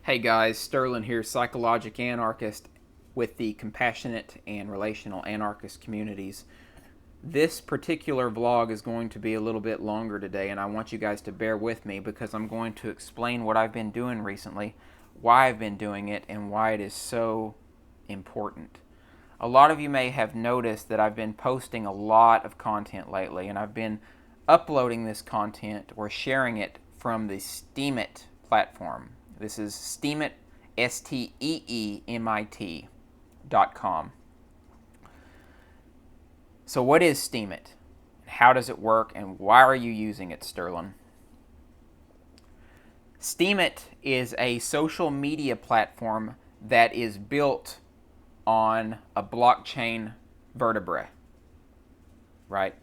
Hey guys, Sterlin here, psychologic anarchist with the compassionate and relational anarchist communities. This particular vlog is going to be a little bit longer today, and I want you guys to bear with me because I'm going to explain what I've been doing recently, why I've been doing it, and why it is so important. A lot of you may have noticed that I've been posting a lot of content lately, and I've been uploading this content or sharing it from the Steemit platform. This is Steemit, Steemit.com. So what is Steemit? How does it work, and why are you using it, Sterlin? Steemit is a social media platform that is built on a blockchain vertebrae, right?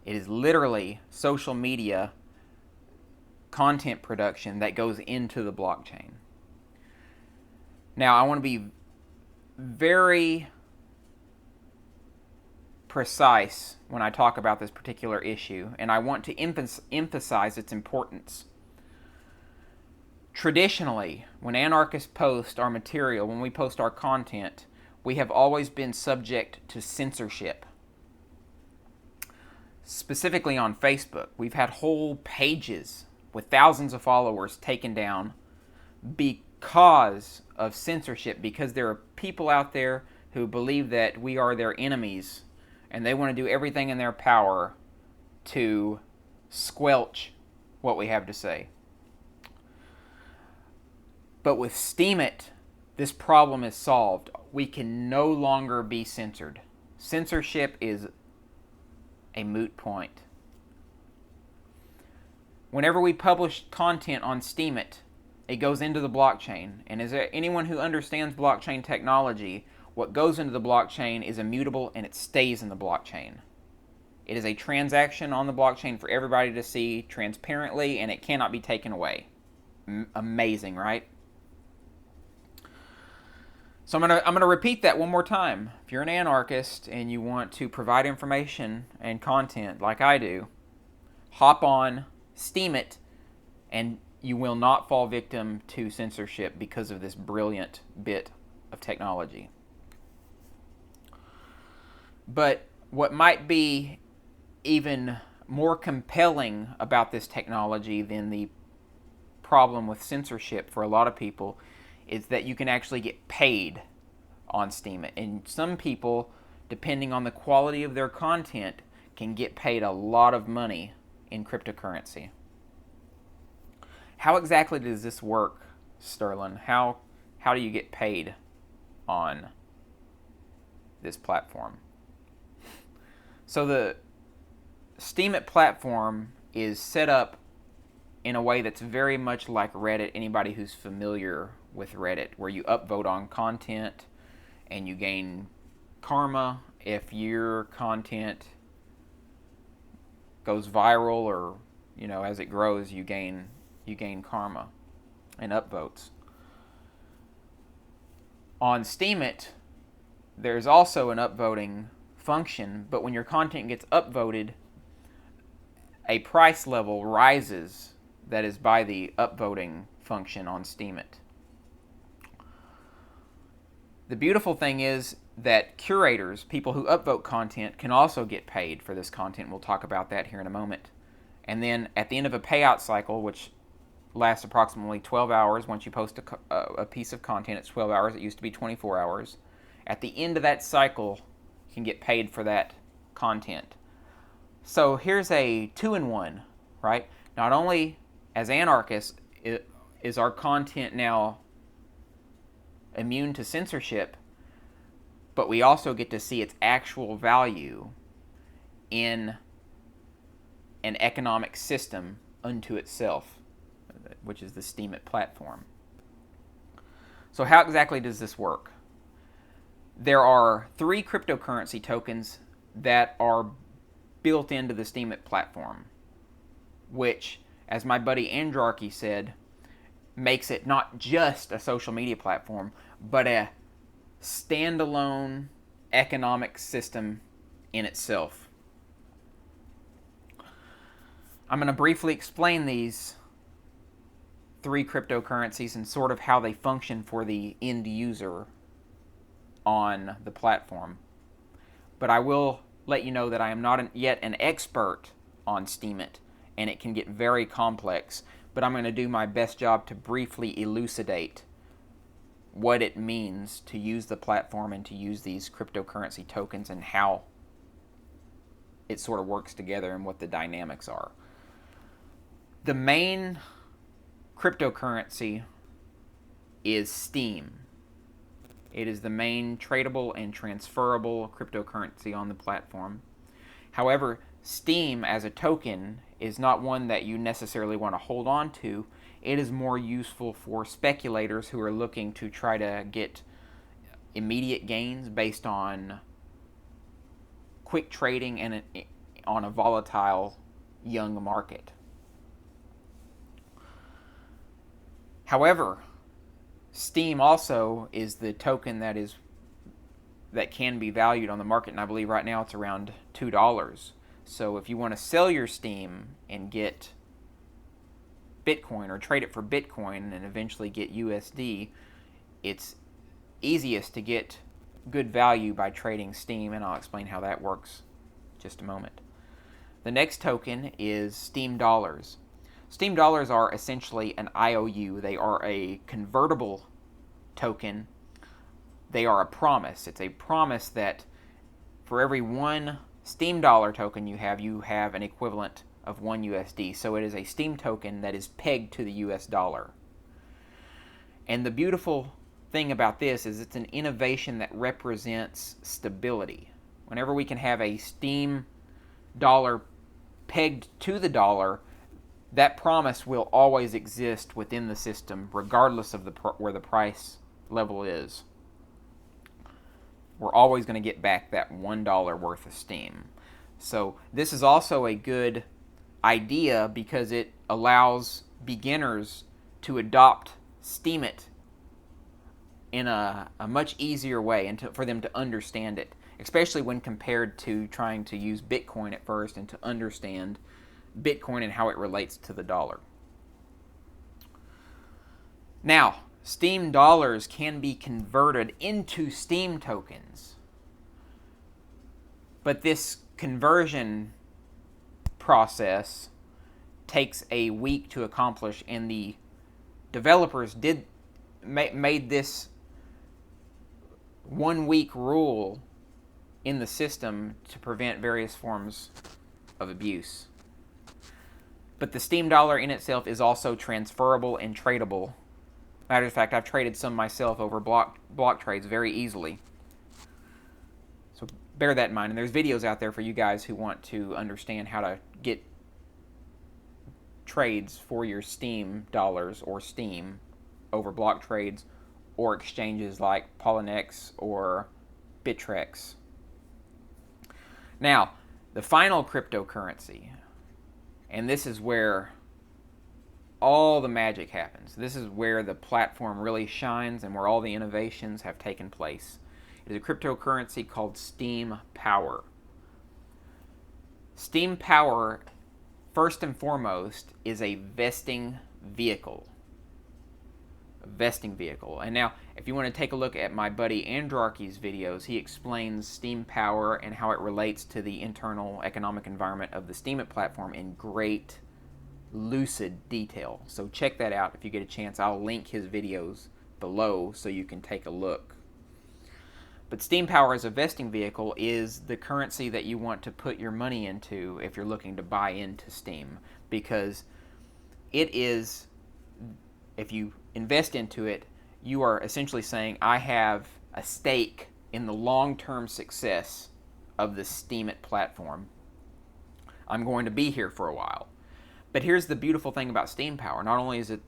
It is literally social media content production that goes into the blockchain. Now, I want to be very precise when I talk about this particular issue, and I want to emphasize its importance. Traditionally, when anarchists post our material, when we post our content, we have always been subject to censorship. Specifically on Facebook, we've had whole pages with thousands of followers taken down because of censorship, because there are people out there who believe that we are their enemies and they want to do everything in their power to squelch what we have to say. But with Steemit, this problem is solved. We can no longer be censored. Censorship is a moot point. Whenever we publish content on Steemit, it goes into the blockchain. And as anyone who understands blockchain technology, what goes into the blockchain is immutable and it stays in the blockchain. It is a transaction on the blockchain for everybody to see transparently, and it cannot be taken away. Amazing, right? So I'm gonna repeat that one more time. If you're an anarchist and you want to provide information and content like I do, hop on Steemit, and you will not fall victim to censorship because of this brilliant bit of technology. But what might be even more compelling about this technology than the problem with censorship for a lot of people is that you can actually get paid on Steemit. And some people, depending on the quality of their content, can get paid a lot of money in cryptocurrency. How exactly does this work, Sterlin? How do you get paid on this platform? So the Steemit platform is set up in a way that's very much like Reddit. Anybody who's familiar with Reddit, where you upvote on content and you gain karma if your content goes viral, or as it grows, you gain karma and upvotes. On Steemit, there's also an upvoting function, but when your content gets upvoted, a price level rises that is by the upvoting function on Steemit. The beautiful thing is that curators, people who upvote content, can also get paid for this content. We'll talk about that here in a moment. And then at the end of a payout cycle, which lasts approximately 12 hours, once you post a piece of content, it's 12 hours. It used to be 24 hours. At the end of that cycle, you can get paid for that content. So here's a 2-in-1, right? Not only as anarchists is our content now immune to censorship, but we also get to see its actual value in an economic system unto itself, which is the Steemit platform. So how exactly does this work? There are 3 cryptocurrency tokens that are built into the Steemit platform, which, as my buddy Anarchy said, makes it not just a social media platform, but a standalone economic system in itself. I'm going to briefly explain these 3 cryptocurrencies and sort of how they function for the end user on the platform. But I will let you know that I am not yet an expert on Steemit, and it can get very complex, but I'm going to do my best job to briefly elucidate what it means to use the platform and to use these cryptocurrency tokens and how it sort of works together and what the dynamics are. The main cryptocurrency is Steem. It is the main tradable and transferable cryptocurrency on the platform. However, Steem as a token is not one that you necessarily want to hold on to. It is more useful for speculators who are looking to try to get immediate gains based on quick trading and on a volatile young market. However, Steem also is the token that can be valued on the market, and I believe right now it's around $2. So if you want to sell your Steem and get Bitcoin or trade it for Bitcoin and eventually get USD, it's easiest to get good value by trading Steem, and I'll explain how that works in just a moment. The next token is Steem Dollars. Steem Dollars are essentially an IOU. They are a convertible token. They are a promise. It's a promise that for every one Steem Dollar token you have an equivalent of 1 USD. So it is a Steem token that is pegged to the US dollar. And the beautiful thing about this is it's an innovation that represents stability. Whenever we can have a Steem dollar pegged to the dollar, that promise will always exist within the system regardless of where the price level is. We're always going to get back that $1 worth of Steem. So this is also a good idea because it allows beginners to adopt Steemit in a much easier way and for them to understand it, especially when compared to trying to use Bitcoin at first and to understand Bitcoin and how it relates to the dollar. Now, Steem Dollars can be converted into Steem tokens, but this conversion process takes a week to accomplish, and the developers made this 1 week rule in the system to prevent various forms of abuse. But the Steem Dollar in itself is also transferable and tradable. Matter of fact, I've traded some myself over block trades very easily. So bear that in mind. And there's videos out there for you guys who want to understand how to get trades for your Steem Dollars or Steem over block trades or exchanges like Polynex or Bittrex. Now, the final cryptocurrency, and this is where all the magic happens. This is where the platform really shines and where all the innovations have taken place. It is a cryptocurrency called Steem Power. Steem Power, first and foremost, is a vesting vehicle. And now, if you want to take a look at my buddy Anarchy's videos, he explains Steem Power and how it relates to the internal economic environment of the Steemit platform in great, lucid detail. So check that out if you get a chance. I'll link his videos below so you can take a look. But Steem Power as a vesting vehicle is the currency that you want to put your money into if you're looking to buy into Steem, because it is, if you invest into it, you are essentially saying, I have a stake in the long-term success of the Steemit platform. I'm going to be here for a while. But here's the beautiful thing about Steem Power. Not only does it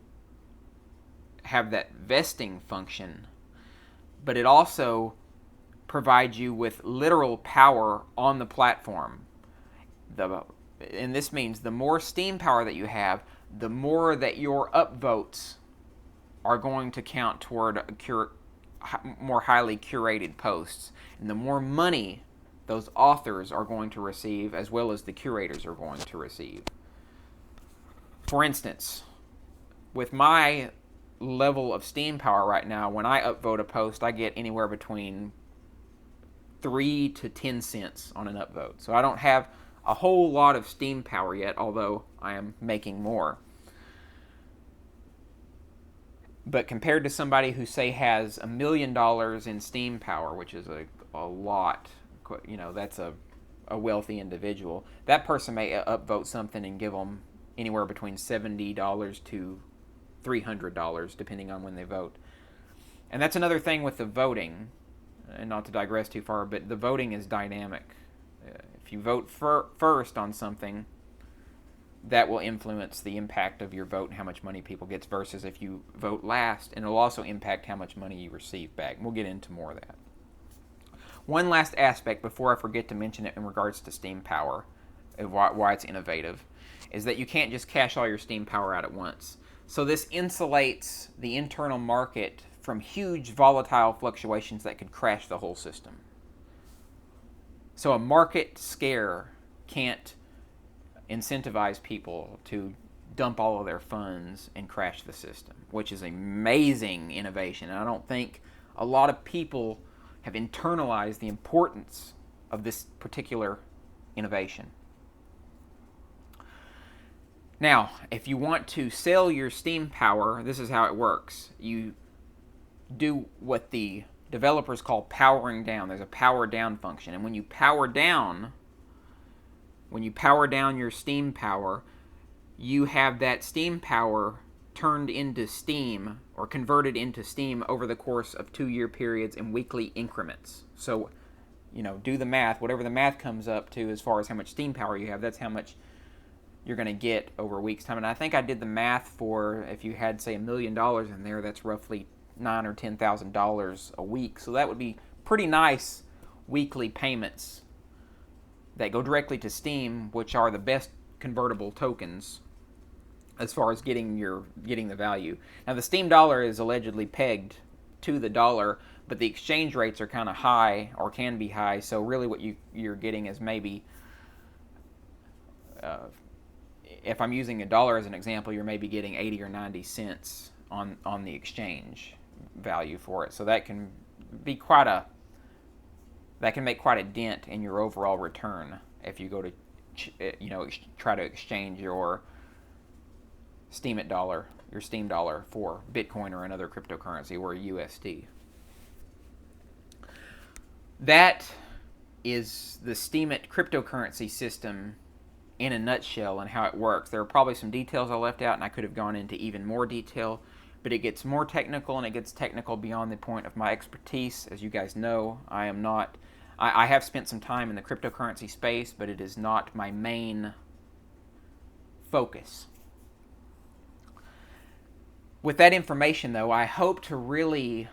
have that vesting function, but it also provides you with literal power on the platform. And this means the more Steem Power that you have, the more that your upvotes are going to count toward more highly curated posts. And the more money those authors are going to receive, as well as the curators are going to receive. For instance, with my level of Steem Power right now, when I upvote a post, I get anywhere between 3 to 10 cents on an upvote. So I don't have a whole lot of Steem Power yet, although I am making more. But compared to somebody who, say, has $1 million in Steem Power, which is a lot, that's a wealthy individual, that person may upvote something and give them anywhere between $70 to $300, depending on when they vote. And that's another thing with the voting, and not to digress too far, but the voting is dynamic. If you vote first on something, that will influence the impact of your vote and how much money people get, versus if you vote last, and it'll also impact how much money you receive back. We'll get into more of that. One last aspect before I forget to mention it in regards to Steem Power, why it's innovative, is that you can't just cash all your Steem Power out at once. So this insulates the internal market from huge volatile fluctuations that could crash the whole system. So a market scare can't incentivize people to dump all of their funds and crash the system, which is amazing innovation. And I don't think a lot of people have internalized the importance of this particular innovation. Now, if you want to sell your Steem Power, this is how it works. You do what the developers call powering down. There's a power down function. And when you power down your Steem Power, you have that Steem Power turned into Steem or converted into Steem over the course of 2-year periods in weekly increments. So, do the math. Whatever the math comes up to as far as how much Steem Power you have, that's how much you're going to get over a week's time. And I think I did the math for, if you had, say, $1 million in there, that's roughly $9,000 or $10,000 a week. So that would be pretty nice weekly payments that go directly to Steem, which are the best convertible tokens as far as getting the value. Now the Steem dollar is allegedly pegged to the dollar, but the exchange rates are kind of high, or can be high. So really, what you're getting is maybe, if I'm using $1 as an example, you're maybe getting 80 or 90 cents on the exchange value for it. So that can be that can make quite a dent in your overall return if you go to try to exchange your Steemit dollar, your Steem dollar, for Bitcoin or another cryptocurrency or USD. That is the Steemit cryptocurrency system in a nutshell and how it works. There are probably some details I left out, and I could have gone into even more detail, but it gets more technical, and it gets technical beyond the point of my expertise. As you guys know, I have spent some time in the cryptocurrency space, but it is not my main focus. With that information, though, I hope to really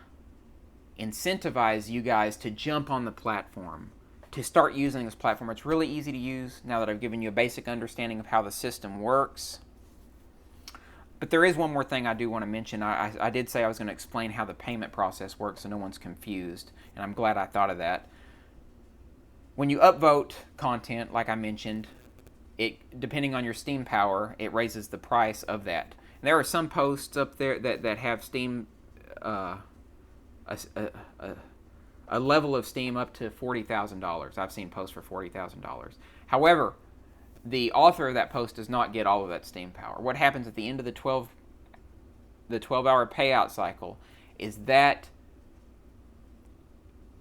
incentivize you guys to jump on the platform, to start using this platform. It's really easy to use now that I've given you a basic understanding of how the system works. But there is one more thing I do want to mention. I did say I was going to explain how the payment process works so no one's confused, and I'm glad I thought of that. When you upvote content, like I mentioned, depending on your Steem Power, it raises the price of that. And there are some posts up there that have Steem, a level of Steem up to $40,000. I've seen posts for $40,000. However, the author of that post does not get all of that Steem Power. What happens at the end of the 12-hour payout cycle is that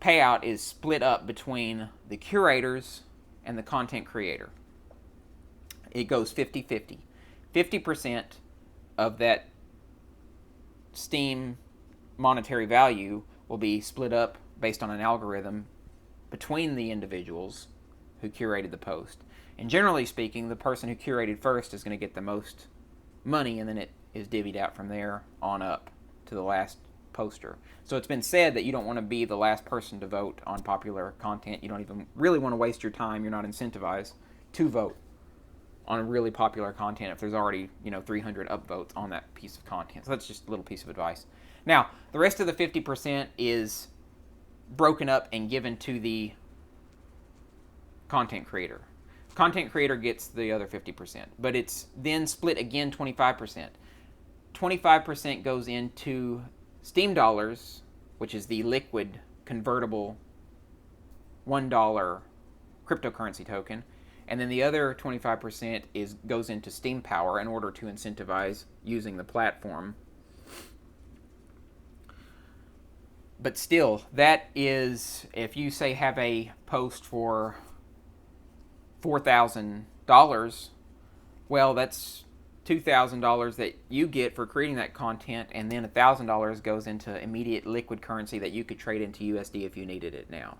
payout is split up between the curators and the content creator. It goes 50-50. 50% of that Steem monetary value will be split up based on an algorithm between the individuals who curated the post. And generally speaking, the person who curated first is going to get the most money, and then it is divvied out from there on up to the last poster. So it's been said that you don't want to be the last person to vote on popular content. You don't even really want to waste your time. You're not incentivized to vote on really popular content if there's already 300 upvotes on that piece of content. So that's just a little piece of advice. Now, the rest of the 50% is broken up and given to the content creator. Content creator gets the other 50%, but it's then split again 25%. 25% goes into Steem Dollars, which is the liquid convertible $1 cryptocurrency token, and then the other 25% goes into Steem Power in order to incentivize using the platform. But still, that is, if you say have a post for $4,000, well, that's $2,000 that you get for creating that content, and then $1,000 goes into immediate liquid currency that you could trade into USD if you needed it now.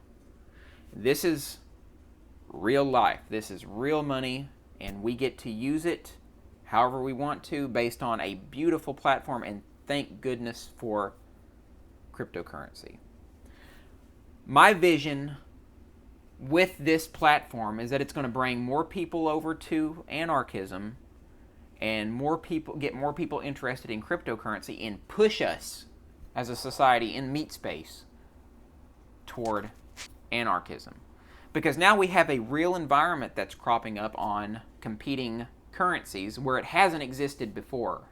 This is real life. This is real money, and we get to use it however we want to based on a beautiful platform, and thank goodness for cryptocurrency. My vision with this platform is that it's going to bring more people over to anarchism and get more people interested in cryptocurrency and push us as a society in meat space toward anarchism. Because now we have a real environment that's cropping up on competing currencies where it hasn't existed before.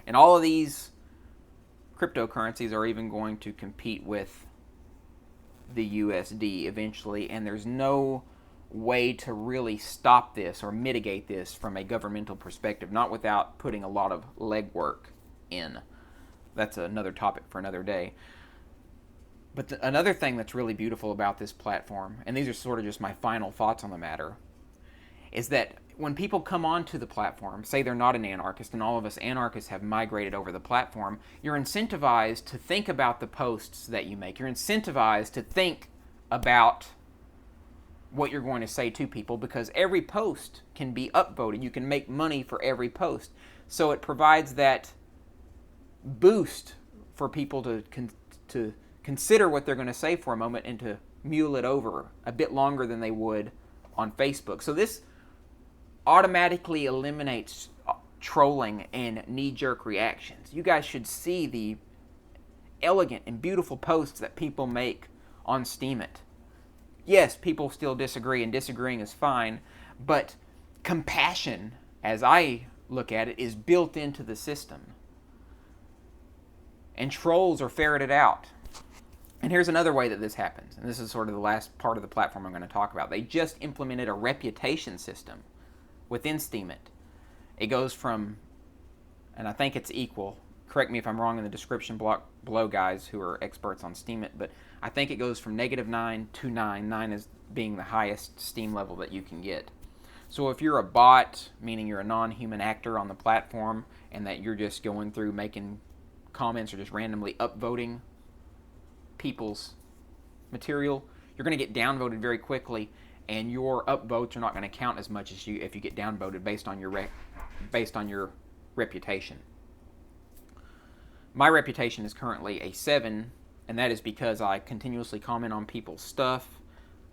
And all of these cryptocurrencies are even going to compete with the USD eventually, and there's no way to really stop this or mitigate this from a governmental perspective, not without putting a lot of legwork in. That's another topic for another day. But another thing that's really beautiful about this platform, and these are sort of just my final thoughts on the matter, is that when people come onto the platform, say they're not an anarchist, and all of us anarchists have migrated over the platform, you're incentivized to think about the posts that you make. You're incentivized to think about what you're going to say to people, because every post can be upvoted. You can make money for every post. So it provides that boost for people to consider what they're going to say for a moment and to mule it over a bit longer than they would on Facebook. So this automatically eliminates trolling and knee-jerk reactions. You guys should see the elegant and beautiful posts that people make on Steemit. Yes, people still disagree, and disagreeing is fine, but compassion, as I look at it, is built into the system. And trolls are ferreted out. And here's another way that this happens, and this is sort of the last part of the platform I'm going to talk about. They just implemented a reputation system within Steemit. It goes from, and I think it's equal, correct me if I'm wrong in the description block below, guys who are experts on Steemit, but I think it goes from -9 to 9, 9 is being the highest Steem level that you can get. So if you're a bot, meaning you're a non-human actor on the platform, and that you're just going through making comments or just randomly upvoting people's material, you're going to get downvoted very quickly, and your upvotes are not going to count as much as if you get downvoted based on your reputation. My reputation is currently a 7, and that is because I continuously comment on people's stuff.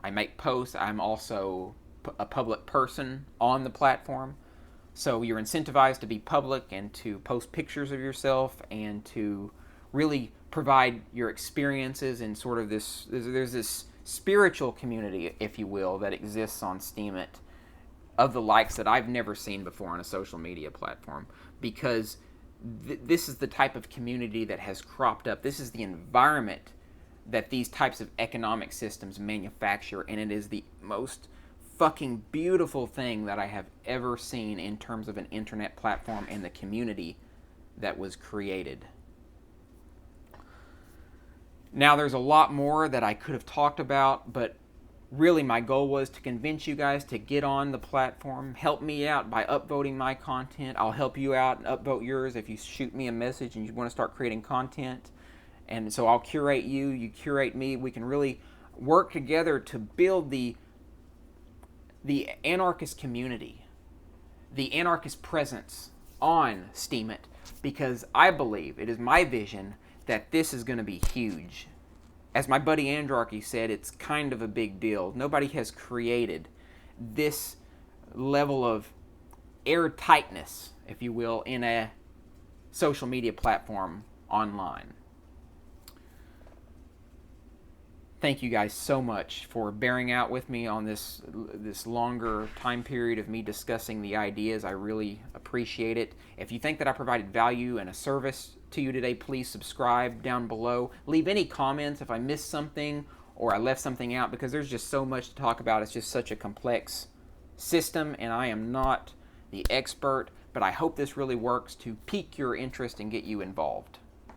I make posts. I'm also a public person on the platform. So you're incentivized to be public and to post pictures of yourself and to really provide your experiences in sort of this, there's this spiritual community, if you will, that exists on Steemit of the likes that I've never seen before on a social media platform, because this is the type of community that has cropped up. This is the environment that these types of economic systems manufacture, and it is the most fucking beautiful thing that I have ever seen in terms of an internet platform and the community that was created. Now, there's a lot more that I could have talked about, but really my goal was to convince you guys to get on the platform. Help me out by upvoting my content. I'll help you out and upvote yours if you shoot me a message and you want to start creating content. And so I'll curate you, you curate me. We can really work together to build the anarchist community, the anarchist presence on Steemit, because I believe, it is my vision, that this is going to be huge. As my buddy Anarchy said, it's kind of a big deal. Nobody has created this level of airtightness, if you will, in a social media platform online. Thank you guys so much for bearing out with me on this longer time period of me discussing the ideas. I really appreciate it. If you think that I provided value and a service to you today, please subscribe down below. Leave any comments if I missed something or I left something out, because there's just so much to talk about. It's just such a complex system, and I am not the expert, but I hope this really works to pique your interest and get you involved.